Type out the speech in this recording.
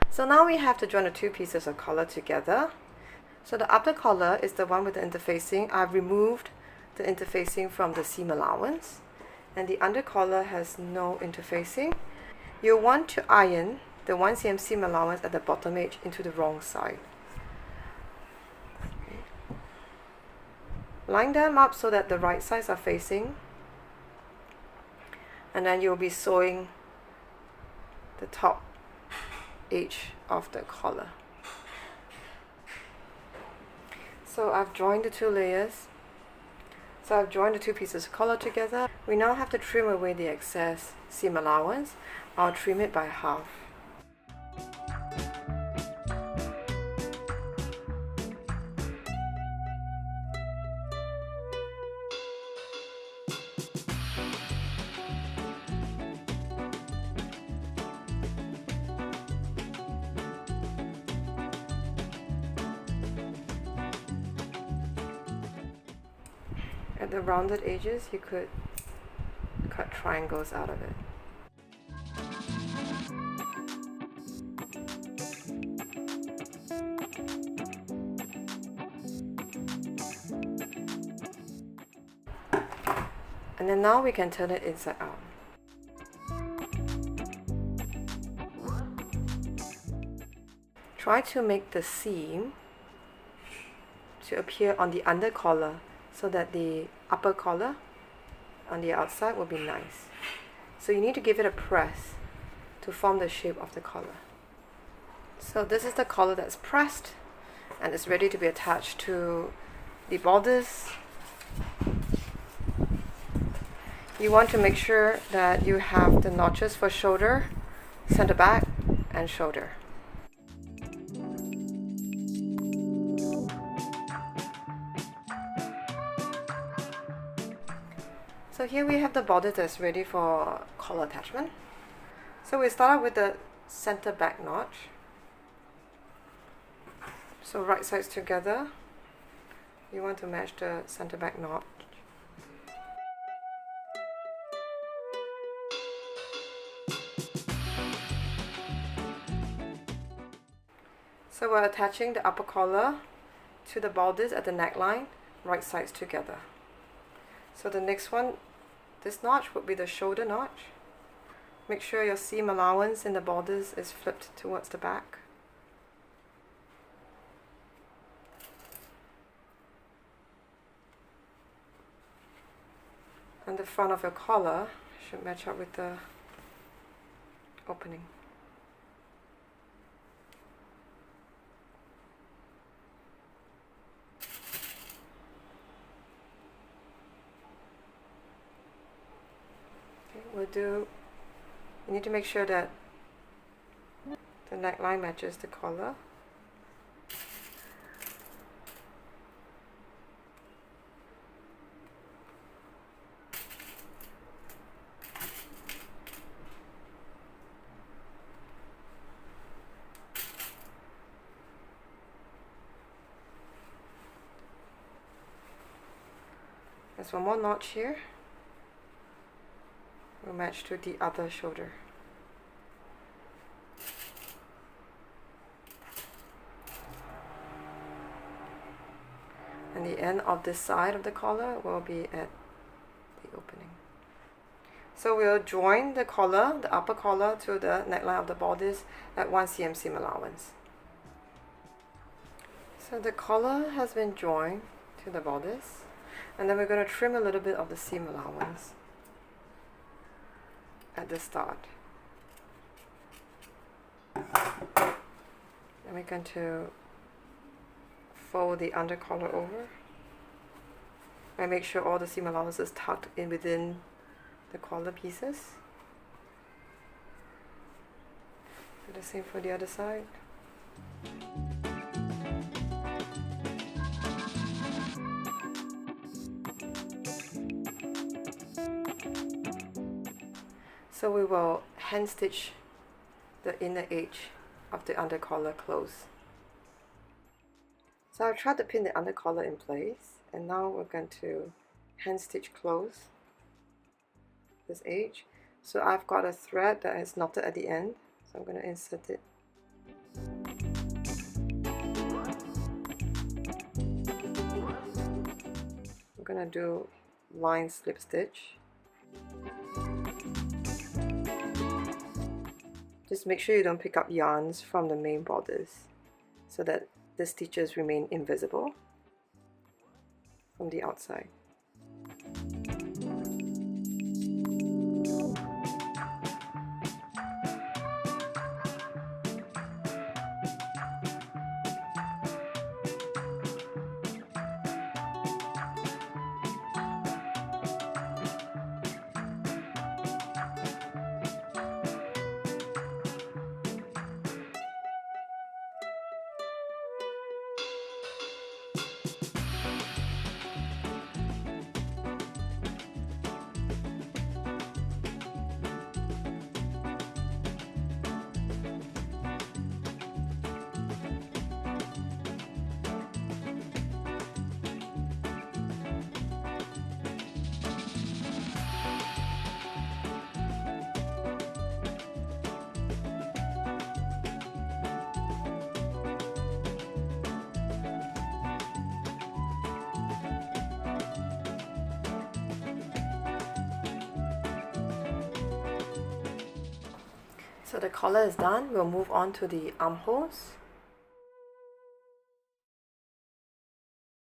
So now we have to join the two pieces of collar together. So the upper collar is the one with the interfacing. I've removed the interfacing from the seam allowance, and the under collar has no interfacing. You'll want to iron the 1 cm seam allowance at the bottom edge into the wrong side. Line them up so that the right sides are facing, and then you'll be sewing the top edge of the collar. So I've joined the two layers. So I've joined the two pieces of collar together. We now have to trim away the excess seam allowance. I'll trim it by half. At the rounded edges, you could cut triangles out of it. And then now we can turn it inside out. Try to make the seam to appear on the under collar so that the upper collar on the outside will be nice. So you need to give it a press to form the shape of the collar. So this is the collar that's pressed and it's ready to be attached to the borders. You want to make sure that you have the notches for shoulder, center back, and shoulder. So here we have the border that's ready for collar attachment. So we start out with the center back notch. So right sides together, you want to match the center back notch. So we're attaching the upper collar to the borders at the neckline, right sides together. So the next one, this notch would be the shoulder notch. Make sure your seam allowance in the borders is flipped towards the back. And the front of your collar should match up with the opening. You need to make sure that the neckline matches the collar. There's one more notch here. Will match to the other shoulder. And the end of this side of the collar will be at the opening. So we'll join the collar, the upper collar, to the neckline of the bodice at 1 cm seam allowance. So the collar has been joined to the bodice, and then we're going to trim a little bit of the seam allowance at the start. Then we're going to fold the under collar over and make sure all the seam allowance is tucked in within the collar pieces. Do the same for the other side. So we will hand stitch the inner edge of the under collar close. So I've tried to pin the under collar in place, and now we're going to hand stitch close this edge. So I've got a thread that is knotted at the end, so I'm going to insert it. I'm going to do line slip stitch. Just make sure you don't pick up yarns from the main borders so that the stitches remain invisible from the outside. So the collar is done. We'll move on to the armholes.